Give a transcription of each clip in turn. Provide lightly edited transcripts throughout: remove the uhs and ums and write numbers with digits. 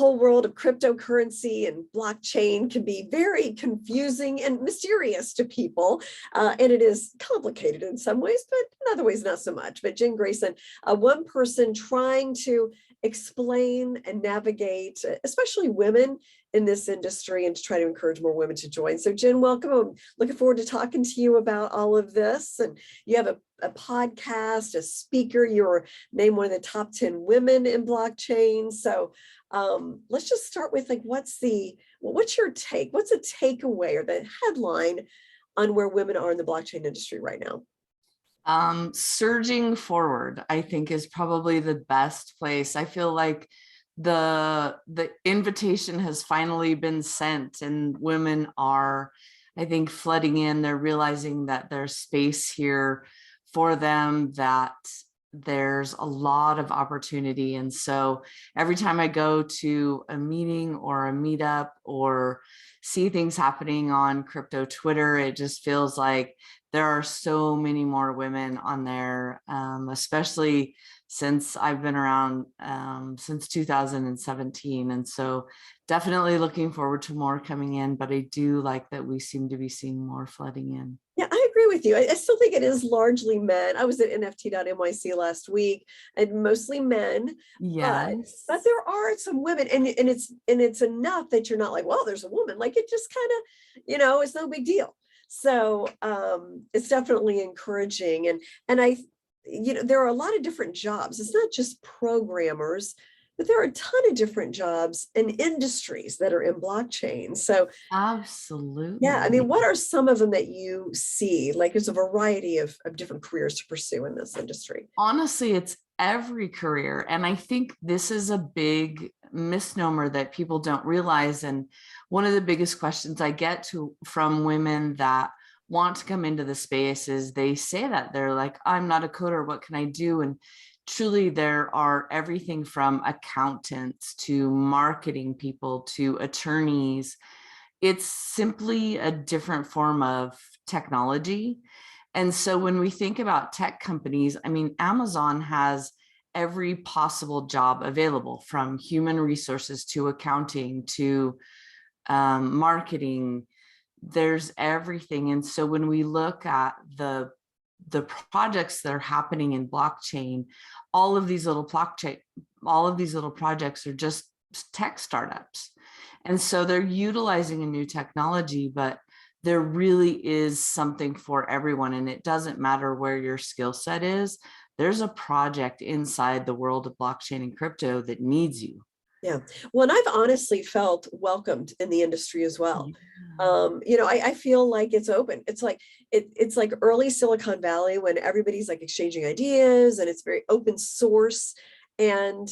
whole world of cryptocurrency and blockchain can be very confusing and mysterious to people. And it is complicated in some ways, but in other ways, not so much. But Jen Greyson, one person trying to explain and navigate, especially women in this industry, and to try to encourage more women to join. So Jen, welcome. I'm looking forward to talking to you about all of this. And you have a podcast, a speaker, you're named one of the top 10 women in blockchain. So let's just start with like, what's your take? What's a takeaway or the headline on where women are in the blockchain industry right now? Surging forward, I think, is probably the best place. I feel like the invitation has finally been sent, and women are, I think, flooding in. They're realizing that there's space here for them, that there's a lot of opportunity. And so every time I go to a meeting or a meetup or see things happening on crypto Twitter, it just feels like there are so many more women on there, especially since I've been around since 2017. And so definitely looking forward to more coming in, but I do like that we seem to be seeing more flooding in. Yeah, I agree with you. I still think it is largely men. I was at NFT.NYC last week and mostly men. Yes. But there are some women, and it's enough that you're not like, well, there's a woman. Like, it just kind of, it's no big deal. So it's definitely encouraging. And there are a lot of different jobs. It's not just programmers, but there are a ton of different jobs and industries that are in blockchain. So absolutely. Yeah, I mean, what are some of them that you see? Like, there's a variety of different careers to pursue in this industry. Honestly, it's every career. And I think this is a big misnomer that people don't realize. And one of the biggest questions I get from women that want to come into the space is they say that they're like, I'm not a coder, what can I do? And truly, there are everything from accountants to marketing people to attorneys. It's simply a different form of technology. And so when we think about tech companies, I mean, Amazon has every possible job available, from human resources to accounting to marketing. There's everything. And so when we look at the projects that are happening in blockchain, all of these little projects are just tech startups. And so they're utilizing a new technology, but there really is something for everyone. And it doesn't matter where your skill set is. There's a project inside the world of blockchain and crypto that needs you. Yeah. Well, and I've honestly felt welcomed in the industry as well. Yeah. I feel like it's open. It's like early Silicon Valley when everybody's like exchanging ideas and it's very open source. And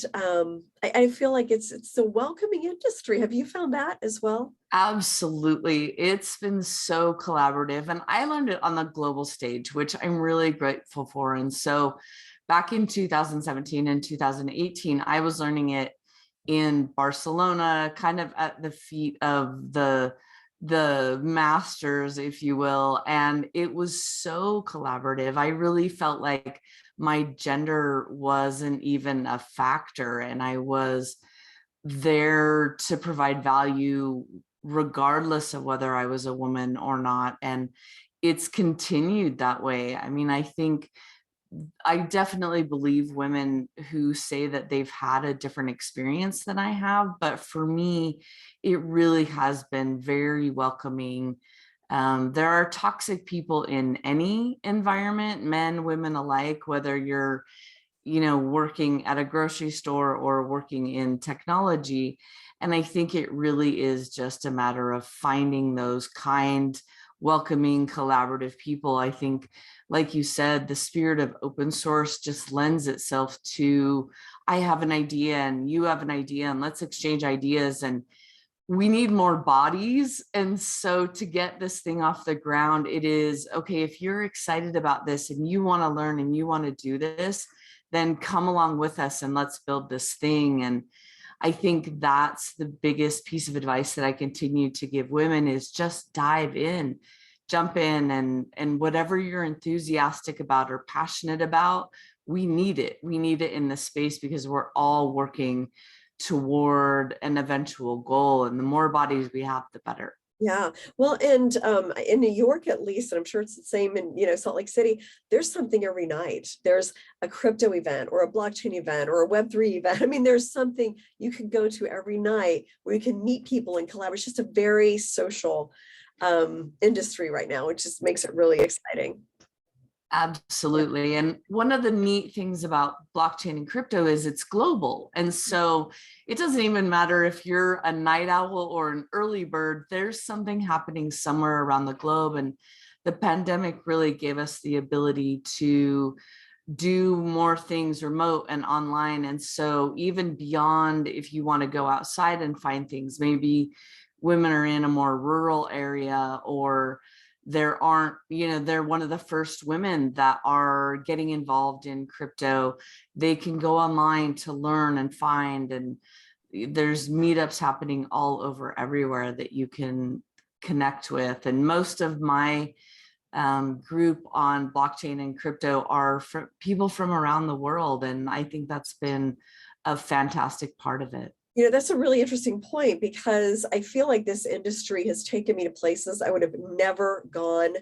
I feel like it's a welcoming industry. Have you found that as well? Absolutely. It's been so collaborative, and I learned it on the global stage, which I'm really grateful for. And so back in 2017 and 2018, I was learning it in Barcelona, kind of at the feet of the masters, if you will. And it was so collaborative. I really felt like my gender wasn't even a factor, and I was there to provide value regardless of whether I was a woman or not. And it's continued that way. I mean, I definitely believe women who say that they've had a different experience than I have, but for me, it really has been very welcoming. There are toxic people in any environment, men, women alike, whether you're, working at a grocery store or working in technology. And I think it really is just a matter of finding those kind, welcoming, collaborative people. I think, like you said, the spirit of open source just lends itself to, I have an idea and you have an idea, and let's exchange ideas. And we need more bodies. And so to get this thing off the ground, it is, okay, if you're excited about this and you want to learn and you want to do this, then come along with us and let's build this thing. And I think that's the biggest piece of advice that I continue to give women is just dive in, jump in, and whatever you're enthusiastic about or passionate about, we need it. We need it in this space because we're all working toward an eventual goal. And the more bodies we have, the better. Yeah, well, and in New York, at least, and I'm sure it's the same in, Salt Lake City, there's something every night. There's a crypto event or a blockchain event or a Web3 event. I mean, there's something you can go to every night where you can meet people and collaborate. It's just a very social industry right now, which just makes it really exciting. Absolutely. And one of the neat things about blockchain and crypto is it's global. And so it doesn't even matter if you're a night owl or an early bird, there's something happening somewhere around the globe. And the pandemic really gave us the ability to do more things remote and online. And so even beyond, if you want to go outside and find things, maybe women are in a more rural area, or there aren't, they're one of the first women that are getting involved in crypto. They can go online to learn and find, and there's meetups happening all over everywhere that you can connect with. And most of my group on blockchain and crypto are people from around the world. And I think that's been a fantastic part of it. That's a really interesting point, because I feel like this industry has taken me to places I would have never gone,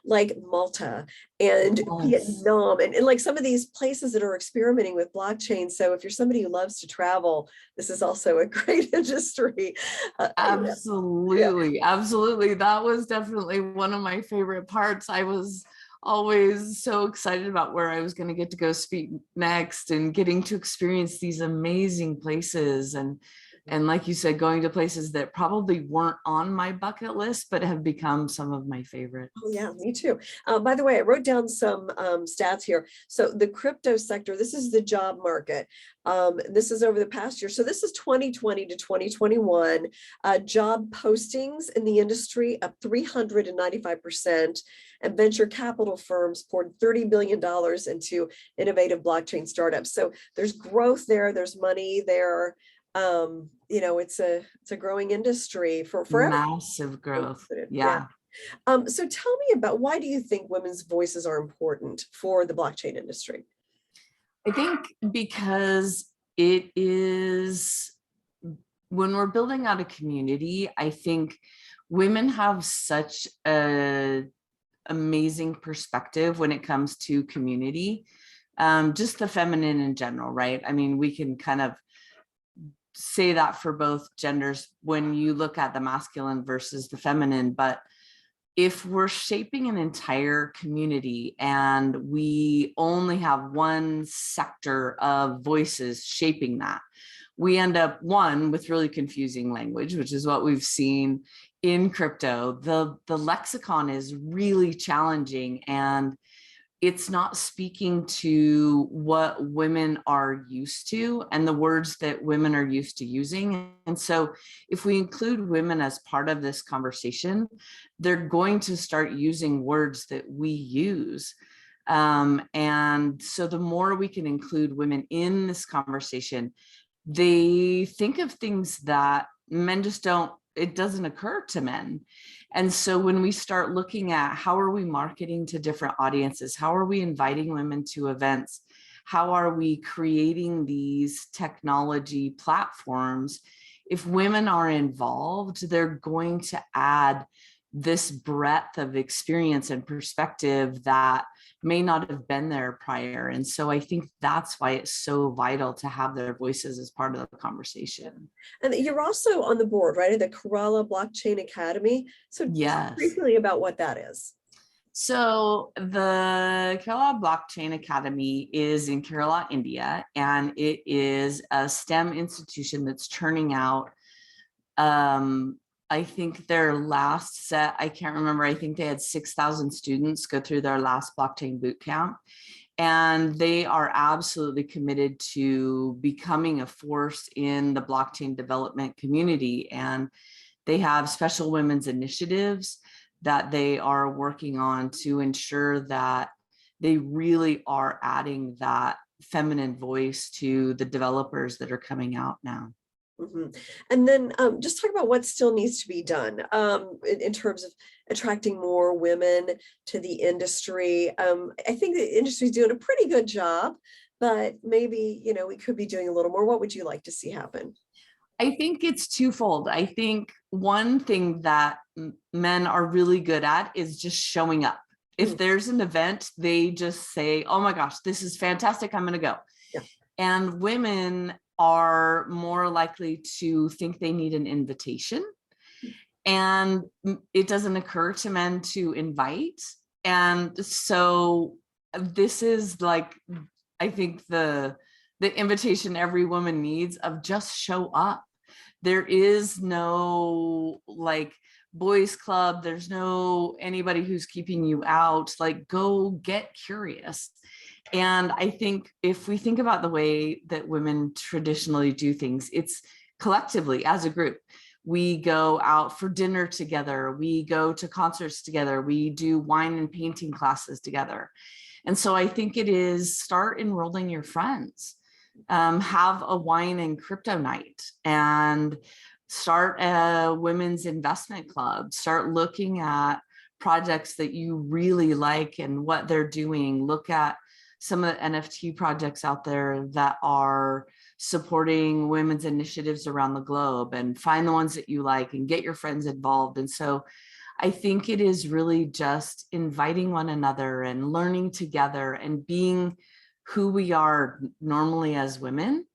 like Malta and Vietnam, and like some of these places that are experimenting with blockchain. So if you're somebody who loves to travel, this is also a great industry. Absolutely. Absolutely. That was definitely one of my favorite parts. I was always so excited about where I was going to get to go speak next, and getting to experience these amazing places. And like you said, going to places that probably weren't on my bucket list, but have become some of my favorites. Oh yeah, me too. By the way, I wrote down some stats here. So the crypto sector, this is the job market. This is over the past year. So this is 2020 to 2021. Job postings in the industry up 395%. And venture capital firms poured $30 billion into innovative blockchain startups. So there's growth there. There's money there. It's a growing industry for massive growth. Yeah. So tell me about, why do you think women's voices are important for the blockchain industry? I think because it is, when we're building out a community, I think women have such a amazing perspective when it comes to community, just the feminine in general, right? I mean, we can kind of say that for both genders when you look at the masculine versus the feminine, but if we're shaping an entire community and we only have one sector of voices shaping that, we end up, one, with really confusing language, which is what we've seen in crypto. The lexicon is really challenging, and it's not speaking to what women are used to and the words that women are used to using. And so if we include women as part of this conversation, they're going to start using words that we use. And so the more we can include women in this conversation, they think of things that men just don't, it doesn't occur to men. And so when we start looking at how are we marketing to different audiences, how are we inviting women to events, how are we creating these technology platforms, if women are involved, they're going to add this breadth of experience and perspective that may not have been there prior. And so I think that's why it's so vital to have their voices as part of the conversation. And you're also on the board, right, at the Kerala Blockchain Academy. So yes, talk briefly about what that is. So the Kerala Blockchain Academy is in Kerala, India, and it is a STEM institution that's churning out, I think their last set, I can't remember, I think they had 6,000 students go through their last blockchain boot camp. And they are absolutely committed to becoming a force in the blockchain development community. And they have special women's initiatives that they are working on to ensure that they really are adding that feminine voice to the developers that are coming out now. Mm-hmm. And then just talk about what still needs to be done in terms of attracting more women to the industry. I think the industry is doing a pretty good job, but maybe, we could be doing a little more. What would you like to see happen? I think it's twofold. I think one thing that men are really good at is just showing up. If there's an event, they just say, oh my gosh, this is fantastic, I'm going to go. Yeah. And women are more likely to think they need an invitation. And it doesn't occur to men to invite. And so this is like, I think the invitation every woman needs of just show up. There is no like boys club. There's no anybody who's keeping you out. Like, go get curious. And I think if we think about the way that women traditionally do things, it's collectively as a group. We go out for dinner together. We go to concerts together. We do wine and painting classes together. And so I think it is start enrolling your friends. Have a wine and crypto night and start a women's investment club. Start looking at projects that you really like and what they're doing. Look at some of the NFT projects out there that are supporting women's initiatives around the globe, and find the ones that you like and get your friends involved. And so I think it is really just inviting one another and learning together and being who we are normally as women,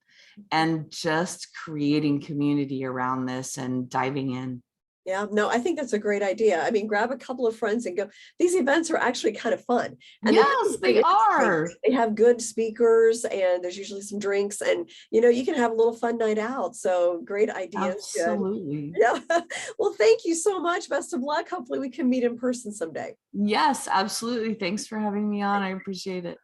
and just creating community around this and diving in. Yeah, no, I think that's a great idea. I mean, grab a couple of friends and go. These events are actually kind of fun. And yes, they are. They have good speakers and there's usually some drinks, and you can have a little fun night out. So great ideas. Absolutely. Yeah. Well, thank you so much. Best of luck. Hopefully we can meet in person someday. Yes, absolutely. Thanks for having me on. I appreciate it.